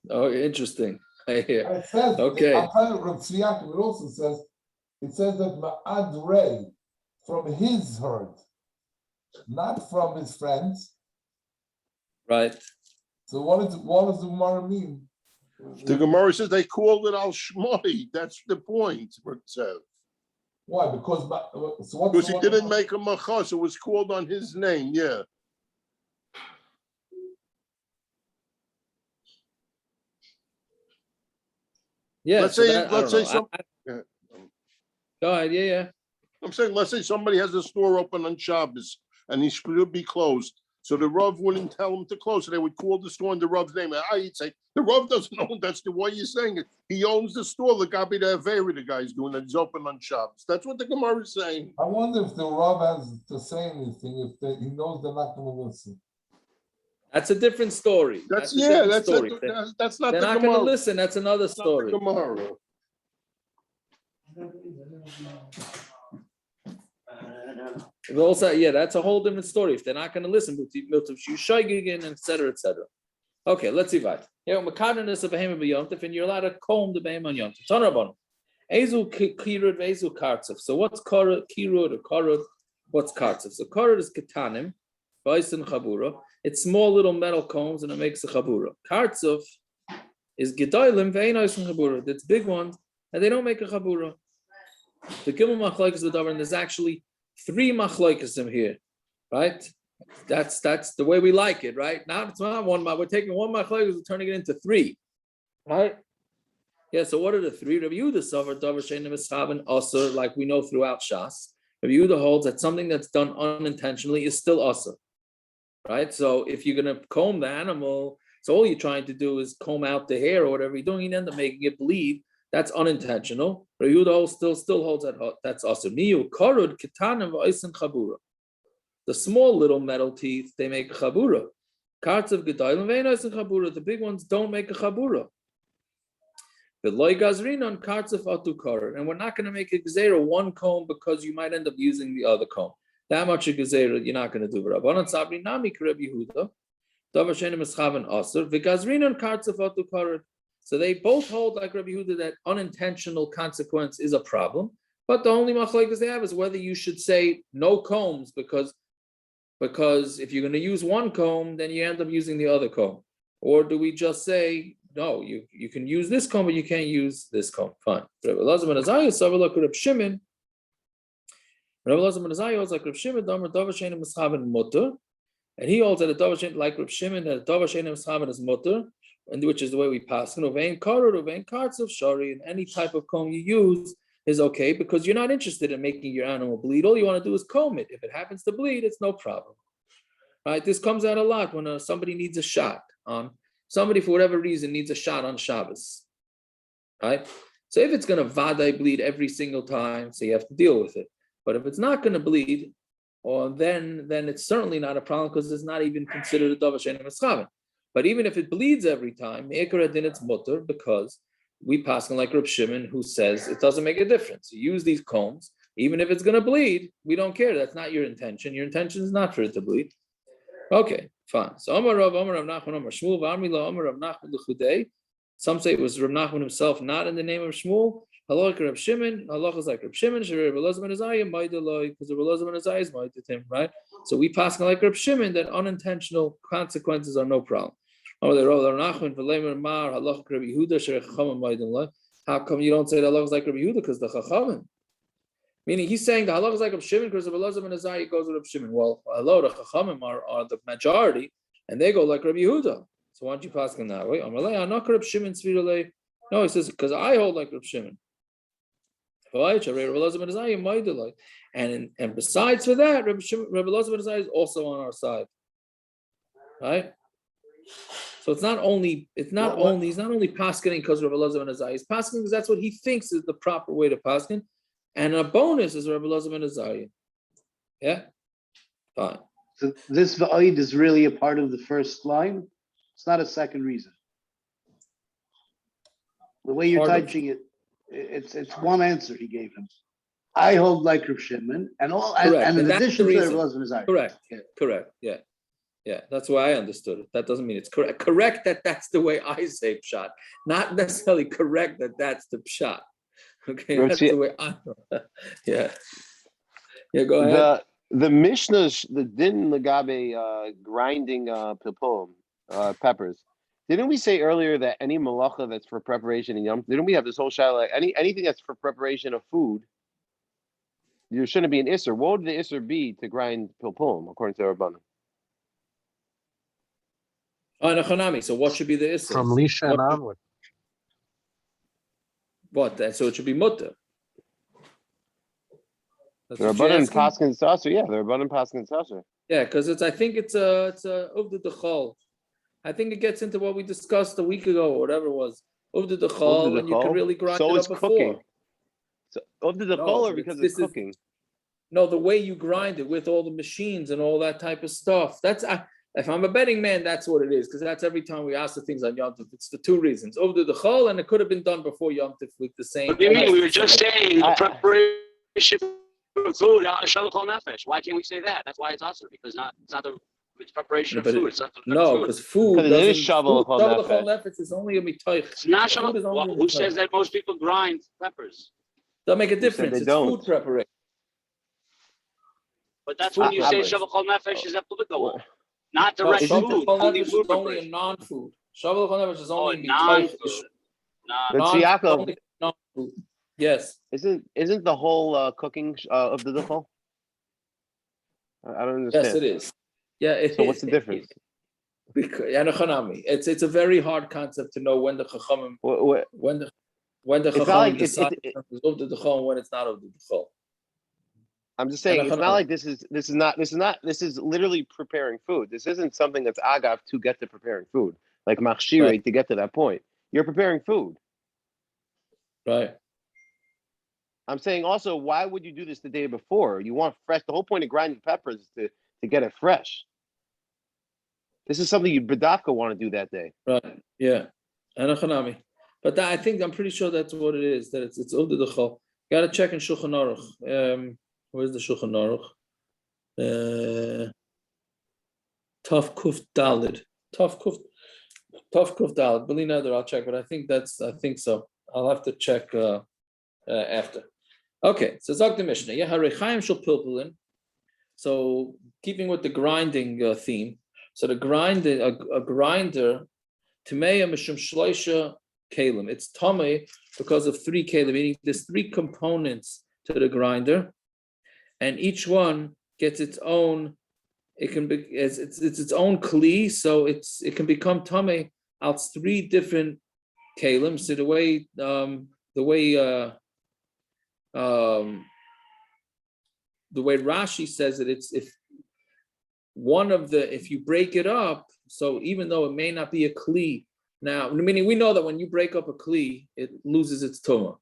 Oh, interesting. I hear. And it says, Okay. I'll tell you, Rav Tzvi Yaakov, it also says, it says that Ma'ad Rei, from his herd, not from his friends. Right. So what does the Gemara mean? The Gemara says they called it al shmoi. That's the point. It says. Why? Because He didn't make a machas. It was called on his name. Yeah. Yeah. Let's say some. Go ahead. Yeah. I'm saying, let's say somebody has a store open on Shabbos and he should be closed. So the Rav wouldn't tell him to close. So they would call the store in the Rav's name. I'd say, the Rav doesn't own that's the way you're saying it. He owns the store. The Gabi the Azaria, the guy's doing it. He's open on Shabbos. That's what the Gemara is saying. I wonder if the Rav has to say anything, if he knows they're not going to listen. That's a different story. That's a different story. story. That's not They're the not Gemara. going to listen. That's another story. Not the Gemara. Also, yeah, that's a whole different story. If they're not going to listen, and et cetera, et cetera. Okay, let's see what. Yeah, Makadanis of Behem Yom Tov, and you're allowed to comb the Behem on Yom Tov. Tanarabon. Ezu kirud, ezu kartzef. So what's kirud or karud? What's kartzef? So karud is ketanim, ba'isen chabura. It's small little metal combs and it makes a chabura. Kartzef is gedolim ve'einoisen chabura. That's big ones and they don't make a chabura. The Gimel Machlokes the davar, and there's actually 3 Machlokes in here, right? That's the way we like it, right? Now it's not one. We're taking 1 Machlokes and turning it into 3, right? Yeah. So what are the 3? Rabbi Yehuda suffer davar she'eino mischaben asur, like we know throughout Shas. Rabbi Yehuda holds that something that's done unintentionally is still asur, right? So if you're gonna comb the animal, so all you're trying to do is comb out the hair or whatever you're doing, you end up making it bleed. That's unintentional. Rabbi Yehuda still holds that's asur. Niyu karud ketanim v'oisen chabura. The small little metal teeth, they make a chabura. Karts of gedolim ve'einoisen chabura. The big ones don't make a chabura. The loy gazrinon karts of atu karud. And we're not going to make a gezerah 1 comb because you might end up using the other comb. That much of gezerah you're not going to do. Rabbanan sabri nami Rabbi Yehuda. Davar she'eino mischaben asur. V'gazrinon karts of atu karud. So they both hold like Rabbi Yehuda that unintentional consequence is a problem, but the only machlokes they have is whether you should say no combs because if you're going to use 1 comb, then you end up using the other comb, or do we just say no? You can use this comb, but you can't use this comb. Fine. Rabbi Elazar ben Azaria said like Rabbi Shimon. Rabbi Elazar ben Azaria holds like Rabbi Shimon, davar she'eino mischaben mutter, and he holds that a davar she'eino like Rabbi Shimon that a davar she'eino mischaben is mutter. And which is the way we pass. Vein karud, vein karts of shari, and any type of comb you use is okay because you're not interested in making your animal bleed. All you want to do is comb it. If it happens to bleed, it's no problem. Right? This comes out a lot when somebody needs a shot on somebody for whatever reason needs a shot on Shabbos. Right? So if it's going to vaday bleed every single time, so you have to deal with it. But if it's not going to bleed, or then it's certainly not a problem because it's not even considered a davar she'eino mischaben. But even if it bleeds every time, it's mutter because we pass on like Reb Shimon who says it doesn't make a difference. You use these combs, even if it's going to bleed, we don't care. That's not your intention. Your intention is not for it to bleed. Okay, fine. So Amar Rav Nachman Amar Shmuel V'Amri Amar Rav Nachman L'Chudei. Some say it was Rav Nachman himself, not in the name of Shmuel. Halacha Reb Shimon. Halacha is like Reb Shimon. Sherei Reb Elazar ben Azaria Ma'idaloi, because Reb Elazar ben Azaria is Ma'idit him, right? So we pass on like Reb Shimon that unintentional consequences are no problem. How come you don't say the halacha is like Rabbi Yehuda? Because the chachamim. Meaning he's saying the halacha is like Rabbi Shimon because Rabbi Elazar ben Azaria goes with Rabbi Shimon. Well, hello, the chachamim are the majority, and they go like Rabbi Yehuda. So why don't you pass them that way? No, he says because I hold like Rabbi Shimon. And besides for that, Rabbi Elazar ben Azariah is also on our side, right? So he's not only paskening because Rabbi Elazar ben Azariah. He's paskening because that's what he thinks is the proper way to pasken, and a bonus is Rabbi Elazar ben Azariah. Yeah, fine. So this va'id is really a part of the first line. It's not a second reason. The way you're typing it, it's one answer he gave him. I hold like Rav Shimon, and in addition to Rabbi Elazar ben Azariah. Correct. Yeah. Correct. Yeah. Yeah, that's why I understood it. That doesn't mean it's correct. Correct that that's the way I say pshat, not necessarily correct that that's the pshat. Okay, that's the way I. Yeah. Yeah. Go ahead. The Mishna, the din lagabe grinding pilpul, peppers. Didn't we say earlier that any malacha that's for preparation in Yom? Didn't we have this whole shaila? Anything that's for preparation of food, there shouldn't be an isser. What would the isser be to grind pilpul according to Rabbanan? So what should be the issue? From Lisha and onward. What? So it should be mutter. The Rabbanan paskin saser. Yeah, the Rabbanan paskin saser. Yeah, because I think it's a uvda dechol. I think it gets into what we discussed a week ago or whatever it was. Uvda dechol, and you can really grind it up before. Cooking. So uvda dechol, or because it's cooking? No, the way you grind it with all the machines and all that type of stuff. If I'm a betting man, that's what it is, because that's every time we ask the things on Yom Tov. It's the two reasons. Over the chol, and it could have been done before Yom Tov with the same. What do you mean? We were just saying preparation for food, shalom nefesh. Why can't we say that? That's why it's also because it's preparation of food. It's not because food doesn't. It is shalom nefesh is only a mitoich. It's not shalom. Who says that most people grind peppers? They'll make a difference. It's food preparation. But that's when you say shalom nefesh is applicable. Not direct food. Only food. Only a non-food. Shavul nefesh is only non-food. Non-food. Yes. Isn't the whole cooking of the duchol? I don't understand. Yes, it is. Yeah. So what's the difference? It's a very hard concept to know when the chachamim when the chachamim decide of the duchol and when it's not of the duchol. I'm just saying it's not like this is literally preparing food. This isn't something that's agav to get to preparing food, like machshirei to get to that point. You're preparing food. Right. I'm saying also, why would you do this the day before? You want fresh. The whole point of grinding peppers is to get it fresh. This is something you b'dafka want to do that day. Right. Yeah. But I'm pretty sure that's what it is. That it's Uda Dechol. Got to check in Shulchan Aruch. Where's the Shulchan Aruch? Taf Kuf Dalid. Taf Kuf Dalid. Beli Neder, I'll check, but I think so. I'll have to check after. Okay, so Zog the Mishnah. Yeharechaim shel pilpulin. So keeping with the grinding theme. So a grinder, tamei mishum shloisha kalim. It's tamei because of 3 kalim, meaning there's 3 components to the grinder. And each one gets its own. It can be it's its own kli, so it can become tamei out 3 different kalim. So the way Rashi says it, it's if you break it up, so even though it may not be a kli, now meaning we know that when you break up a kli, it loses its tumah.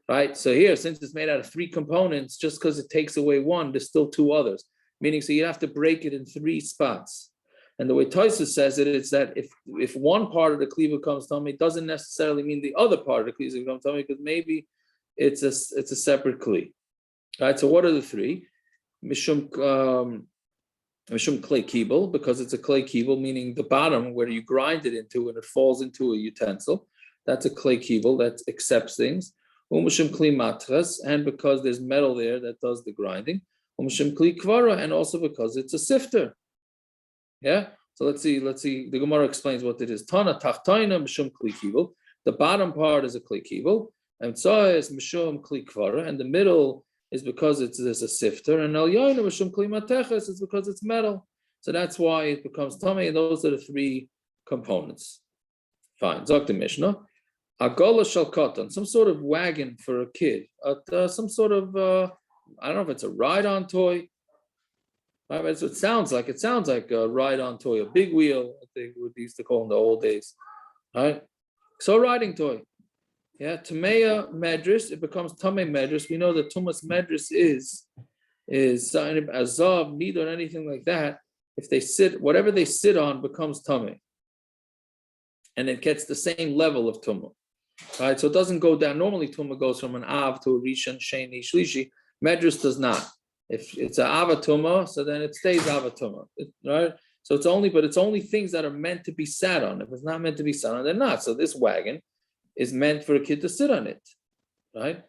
Right. So here, since it's made out of 3 components, just because it takes away one, there's still 2 others. Meaning, so you have to break it in 3 spots. And the way Tosfos says it is that if one part of the kli becomes tamei, it doesn't necessarily mean the other part of the kli becomes tamei, because maybe it's a separate kli. Right. So what are the 3? Mishum clay kibel, because it's a clay kibel, meaning the bottom where you grind it into and it falls into a utensil. That's a clay kibel that accepts things. And because there's metal there that does the grinding, and also because it's a sifter. Yeah. So let's see. The Gemara explains what it is. Tana tachtaina mishum kli kibel. The bottom part is a kli kibel, and so is mishum kli kvara, and the middle is because there's a sifter, and elyoina mishum kli mateches is because it's metal. So that's why it becomes tamei. And those are the 3 components. Fine. Zok the Mishnah. Agola shel katan, some sort of wagon for a kid, some sort of I don't know if it's a ride-on toy. It sounds like a ride-on toy, a big wheel, I think what they used to call in the old days. All right. So a riding toy. Yeah, tamei medras, it becomes tamei medras. We know that tumas medras is azav, meat or anything like that. If they sit, whatever they sit on becomes tamei. And it gets the same level of tumah. Right, so it doesn't go down. Normally, tumah goes from an av to a rishon, sheni, shlishi. Medras does not. If it's an ava tumah, so then it stays ava tumah. Right. So it's only things that are meant to be sat on. If it's not meant to be sat on, they're not. So this wagon is meant for a kid to sit on it. Right.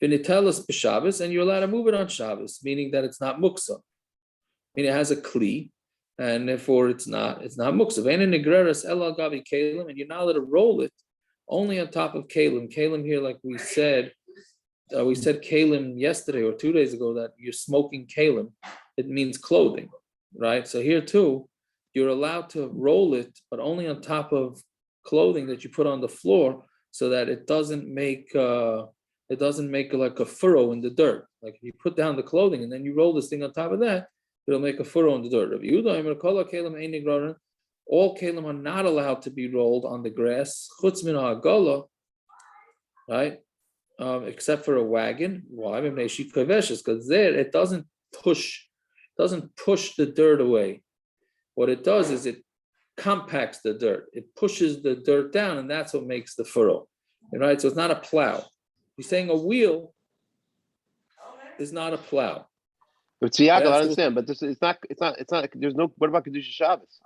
Vinitelis b'Shabbos, and you're allowed to move it on Shabbos, meaning that it's not muksa. Meaning it has a kli, and therefore it's not muksa. And you're not allowed to roll it only on top of kalim. Kalim here, like we said kalim yesterday or 2 days ago, that you're smoking kalim. It means clothing, right? So here too, you're allowed to roll it, but only on top of clothing that you put on the floor, so that it doesn't make like a furrow in the dirt. Like if you put down the clothing and then you roll this thing on top of that, it'll make a furrow in the dirt. All kalim are not allowed to be rolled on the grass, chutz min ha'agala, right? Except for a wagon. Why? Because there it doesn't push the dirt away. What it does is it compacts the dirt. It pushes the dirt down, and that's what makes the furrow. Right? So it's not a plow. You're saying a wheel is not a plow. But see, I understand, but it's not. There's no. What about kedusha Shabbos?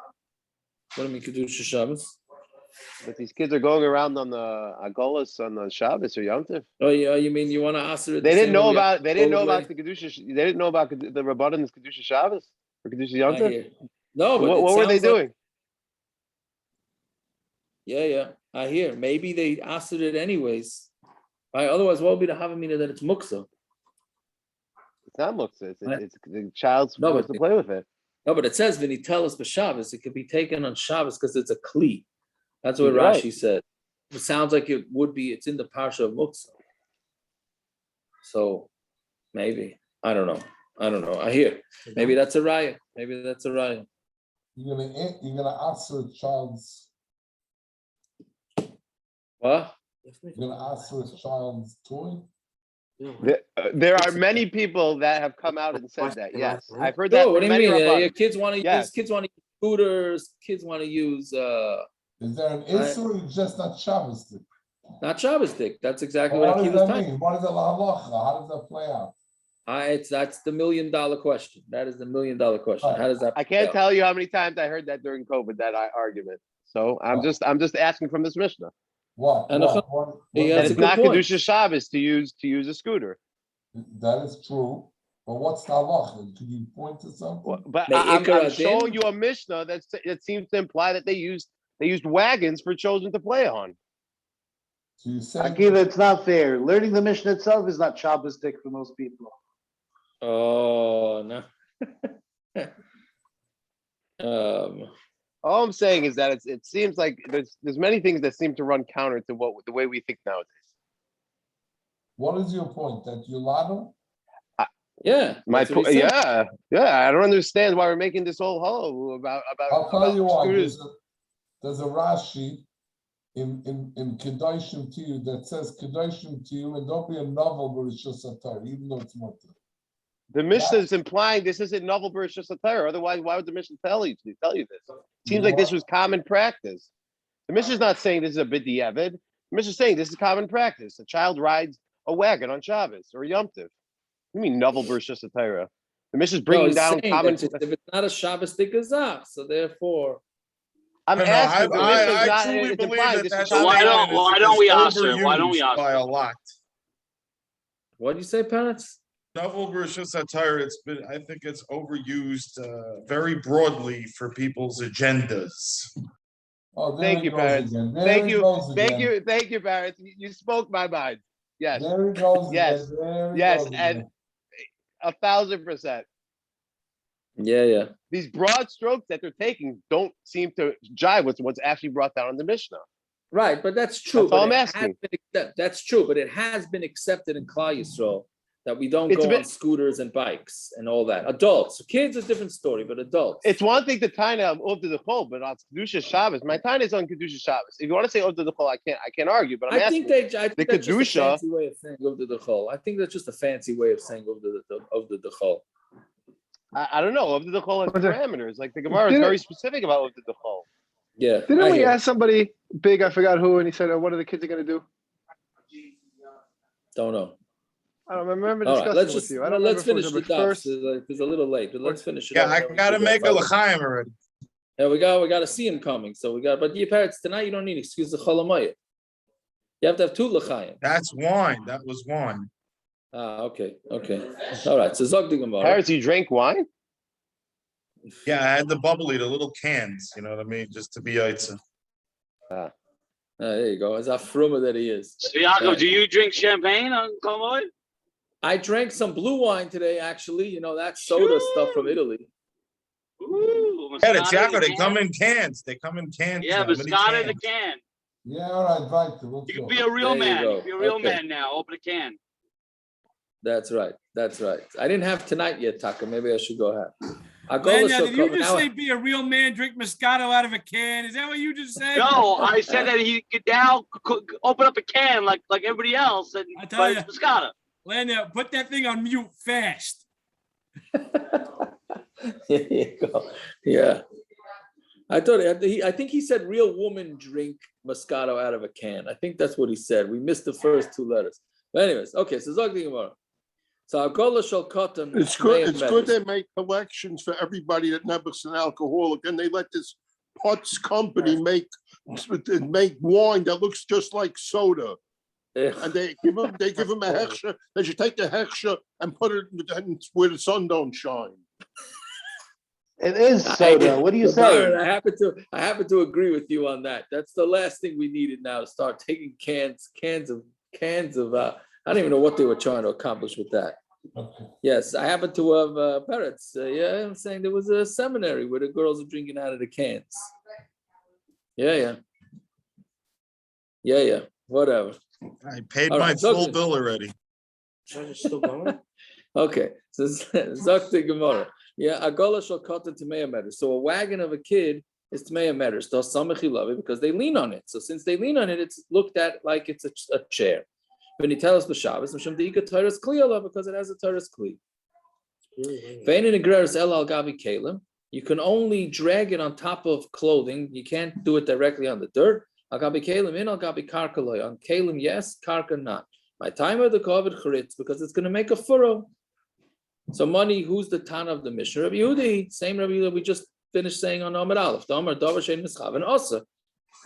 What do you mean kedusha Shabbos? But these kids are going around on the agolas on the Shabbos or Yom Tov. Oh yeah, you mean you want to answer it? They didn't know about. They didn't know about the kedusha. They didn't know about the rabbanim's kedusha Shabbos or kedusha Yom Tov. No, but what were they doing? Yeah, I hear. Maybe they asked it anyways. Right? Otherwise, what would be the havamina that it's muksa? It's not muksa. It's the child's supposed to play with it. No, but it says vinitelis b'Shabbos. It could be taken on Shabbos because it's a kli. That's what Rashi said. It sounds like it would be. It's in the parsha of muksa. So maybe I don't know. I hear. Maybe that's a raya. You're gonna answer a child's. What? You're gonna answer a child's toy. There are many people that have come out and said that. Yes, I've heard that. What do you mean? Your kids want to use. Kids want to use scooters. Kids want to use. Is there an issue or just not Shabbos stick? Not Shabbos stick. That's exactly what does that mean? What is the halacha? How does that play out? That's the $1 million question. That is the $1 million question. How does that? I can't tell you how many times I heard that during COVID, that argument. So I'm just asking from this Mishna. What? It's not kedusha Shabbos to use a scooter. That is true. But what's the halacha? Can you point to something? Well, but I'm showing you a Mishnah that seems to imply that they used wagons for children to play on. So you say Akiva, it's not fair. Learning the Mishnah itself is not Shabbos stick for most people. Oh no. All I'm saying is that it seems like there's many things that seem to run counter to the way we think nowadays. What is your point? That you ladder? Yeah. Yeah. I don't understand why we're making this whole hullabaloo about. I'll tell you why. There's a Rashi in Kedoshim to you that says Kedoshim to you, and don't be a novel, but it's just a Torah, even though it's mutter. The Mishnah is implying this isn't novel, but it's just a Torah. Otherwise, why would the Mishnah tell you this? It seems like this was common practice. The Mishnah is not saying this is a b'diavad. The Mishnah is saying this is common practice. A child rides a wagon on Shabbos or Yom Tov. You mean novel versus just a Torah? The Mishnah is bringing down common. If it's not a Shabbos disagreements, so therefore. I'm asking. I truly believe that's why don't we answer? Why don't we answer? By a lot. What do you say, parents? Novel versus satire. I think it's overused very broadly for people's agendas. Oh, thank you, parents. Thank you, parents. You spoke my mind. Yes. There he goes. Yes. And 1,000%. Yeah. These broad strokes that they're taking don't seem to jive with what's actually brought down in the Mishnah. Right, but that's true. That's all I'm but it has asking. been That's true, but it has been accepted in Klal Yisrael that we don't It's a go bit- on scooters and bikes and all that. Adults, kids, a different story, but adults. It's one thing to tie now over to the chol, but on Kedusha Shabbos, my time is on Kedusha Shabbos. If you want to say over to the chol, I can't argue. But I'm I asking. think that's just a Kedusha- fancy way of saying over the chol. I think that's just a fancy way of saying over the chol. I don't know. Over to the chol has What's that? parameters. Like the Gemara is Didn't- very specific about over to the chol. Yeah. Didn't I we hear. ask somebody big, I forgot who, and he said, what are the kids are gonna do? Don't know. I don't remember All discussing right, let's with just you. I don't let's remember if finish it the was daf. first. It's a little late, but let's finish it. Yeah, up, I and then we gotta can make a go. l'chaim already. Yeah, we got to see him coming. So we got, but your parents tonight you don't need excuse the cholamayit. You have to have two l'chaim. That's wine. That was wine. Okay. All right. So zog the Gemara. Parents, you drink wine? Yeah, I had the bubbly, the little cans. You know what I mean? Just to be yaitza. There you go. As a fruma that he is. So Yaakov, Right. do you drink champagne on Kolmoid? I drank some blue wine today. Actually, you know that soda stuff from Italy. Ooh, Yeah, it's Moscato in Yaakov. a They can? come in cans. They come in cans. Yeah, now, mini Moscato in a cans. can. Yeah, all right, right. Let's You go. can be a real There you man. go. You can be a real Okay. man now. Open a can. That's right. I didn't have tonight yet, Taka. Maybe I should go have. I'll go Daniel, with did you just say be a real man, drink Moscato out of a can? Is that what you just said? No, I said that he could now open up a can like everybody else, and I tell but ya. it's Moscato. Lando, put that thing on mute fast. There you go. Yeah. I think he said real woman drink Moscato out of a can. I think that's what he said. We missed the first two letters. But anyways, okay, so Zog the Gemara. So Agola shall cotton. It's good they make collections for everybody that never's an alcoholic, and they let this Potts company make wine that looks just like soda. And they give them a hechsher. They should take the hechsher and put it where the sun don't shine. It is soda. What do you say? I happen to agree with you on that. That's the last thing we needed now to start taking cans of. I don't even know what they were trying to accomplish with that. Okay. Yes, I happen to have parrots. Yeah, I'm saying there was a seminary where the girls are drinking out of the cans. Yeah. Whatever. I paid All my right, full so- bill already. Still going? Okay, so Zok the Gemara. Yeah, Agola shall cut it to medras. So a wagon of a kid is to medras. Does samachi love it because they lean on it. So since they lean on it, it's looked at like it's a chair. When he tells us Shabbos, because it has a Torah's kli. You can only drag it on top of clothing. You can't do it directly on the dirt. On kalim, yes, karka not. My time of the kovid charitz because it's going to make a furrow. So money, who's the Tana of the Mishna? Rabbi Yehuda, same Rabbi Yehuda we just finished saying on Amud Aleph.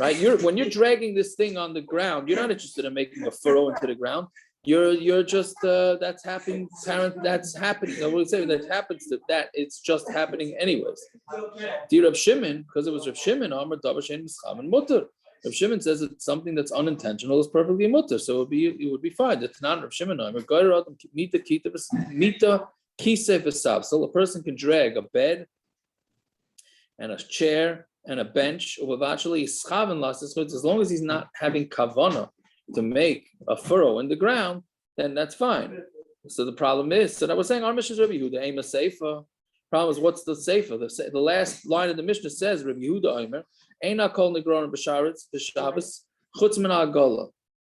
Right? When you're dragging this thing on the ground, you're not interested in making a furrow into the ground. You're just that's happening. That's happening. I would say that happens to that. It's just happening anyways. Dear Reb Shimon, because it was Reb Shimon, Amar Davar Shein Mischam and Mutter. Reb Shimon says that something that's unintentional is perfectly mutter, so it would be fine. That's not Reb Shimon. So a person can drag a bed and a chair and a bench, as long as he's not having kavana to make a furrow in the ground, then that's fine. So the problem is, so I was saying our Mishnah is Rabbi Yehuda, aim a seifa. Problem is, what's the seifa? The last line of the Mishnah says, Rabbi Yehuda Omer, Eina kol negron b'sharetz b'Shabbos chutz min ha'agola.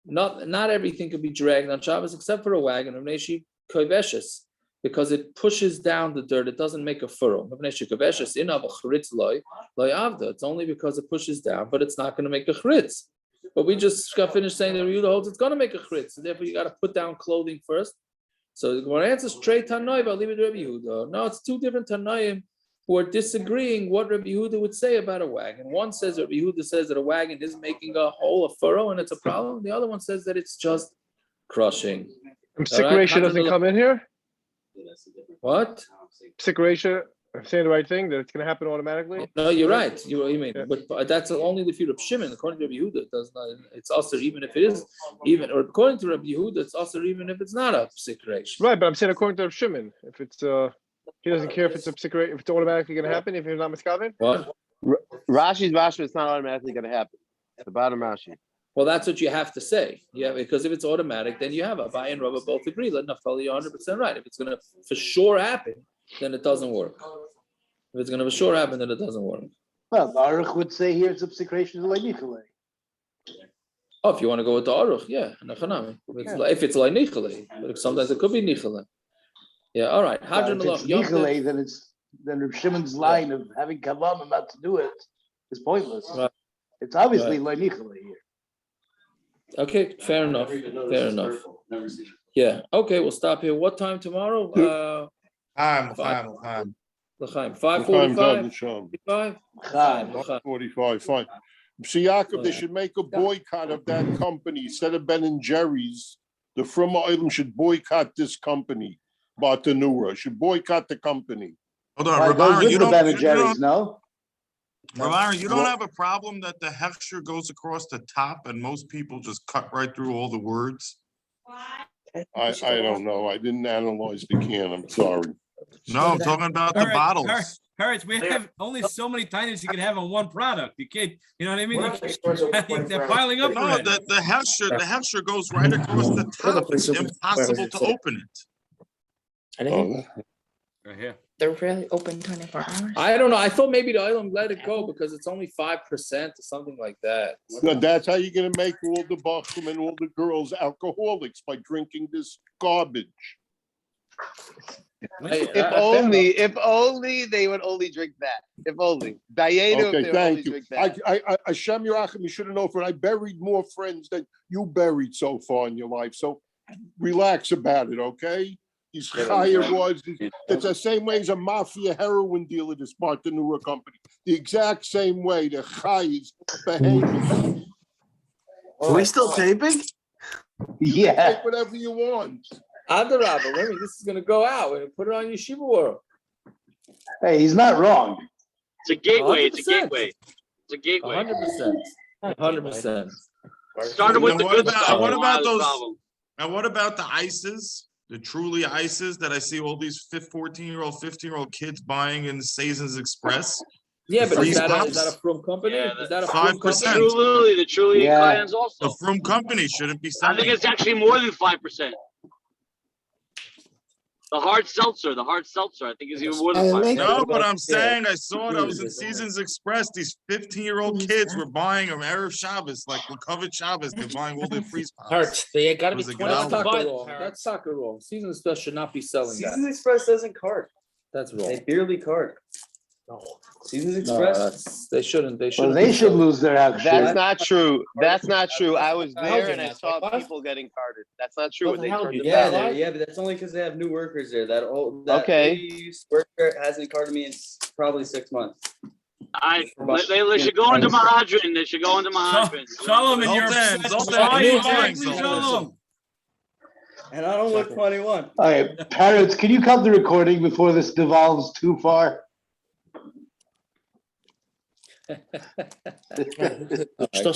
Not everything can be dragged on Shabbos except for a wagon of neshi koiveshes, because it pushes down the dirt. It doesn't make a furrow. It's only because it pushes down, but it's not going to make a chritz. But we just got finished saying that Yehuda holds it's going to make a chritz, so therefore you got to put down clothing first. So the Gemara answers straight tanoi, but I'll leave it to Rabbi Yehuda. No, it's two different tanoim who are disagreeing what Rabbi Yehuda would say about a wagon. One says Rabbi Yehuda says that a wagon is making a hole, a furrow, and it's a problem. The other one says that it's just crushing. Sick ratio doesn't come in here? What? Sick ratio, I'm saying the right thing, that it's going to happen automatically? No, you're right. You mean, Yeah. but that's only if you're Reb Shimon. According to Rabbi Yehuda, it does not. It's also even if it is, even or according to Rabbi Yehuda, it's also even if it's not a sick ratio. Right, but I'm saying according to Shimon, if it's he doesn't care if it's a sick ratio, if it's automatically going to happen, if you're not miskaven. What? Rashi's mashma, it's not automatically going to happen. The bottom Rashi. Well, that's what you have to say. Yeah, because if it's automatic, then you have Abai and Rava both agree. Let Naftali, you're 100% right. If it's going to for sure happen, then it doesn't work. If it's going to for sure happen, then it doesn't work. Well, the Aruch would say here it's obsecration of Leinichale. Oh, if you want to go with the Aruch, yeah. If it's like Nichale, but sometimes it could be Nichale. Yeah, all right. If it's Nichale, then Reb Shimon's line of having kavam not to do it is pointless. Right. It's obviously Leinichale here. Okay, fair enough. Fair enough. Yeah. Okay, we'll stop here. What time tomorrow? Time. 5:45. 45, fine. See, Yaakov, they should make a boycott of that company instead of Ben and Jerry's. The Fruma Olim should boycott this company. Bartanura should boycott the company. Hold on, Rabbi, you don't have a problem that the hechsher goes across the top and most people just cut right through all the words? I don't know. I didn't analyze the can. I'm sorry. No, I'm talking about the bottles. Courage, we have only so many tinies you can have on one product. You can't, you know what I mean? They're piling up. No, the hechsher goes right across the top. It's impossible to open it. Right here. They're really open 24 hours. I don't know. I thought maybe the island let it go because it's only 5% or something like that. No, that's how you're going to make all the bachim and all the girls alcoholics, by drinking this garbage. If only they would only drink that. If only. Okay, thank you. Hashem Yerachim, you should have known, for I buried more friends than you buried so far in your life. So relax about it, okay? He's higher was. It's the same way as a mafia heroin dealer, this Bartanura company. The exact same way the chai is behaving. Are we still taping? Yeah. Take whatever you want. Adarabba, wait a minute, this is going to go out. We're going to put it on Yeshiva World. Hey, he's not wrong. It's a gateway. 100%. It's a gateway. It's a gateway. 100%. 100%. Started with the good stuff. What about those? And what about the ices? The truly ices that I see all these 14-year-old, 15-year-old kids buying in Seasons Express. Yeah, but is that a from company? Yeah, is that a 5%? The truly clients also. The from company shouldn't be I selling. think it's actually more than 5%. The hard seltzer, I think is even more than 5%. No, but I'm saying I saw it. I was in Seasons Express. These 15-year-old kids were buying them Erev Shabbos, like Covered Shabbos. They're buying all their freeze pops. Hurts. They got to be 25. That's soccer roll. Seasons Express should not be selling that. Seasons Express doesn't cart. That's wrong. They barely cart. No. Seasons Express. No, they shouldn't. Well, they should lose their action. That's not true. That's not true. I was there and I saw people getting carded. That's not true. When they turned it back. Yeah, but that's only because they have new workers there. That Okay. Worker hasn't carded me in probably 6 months. They should go into Mahadrin. They should go into Mahadrin. Shalom, and you're Shalom. And I don't look 21. All right, parents, can you cut the recording before this devolves too far? Что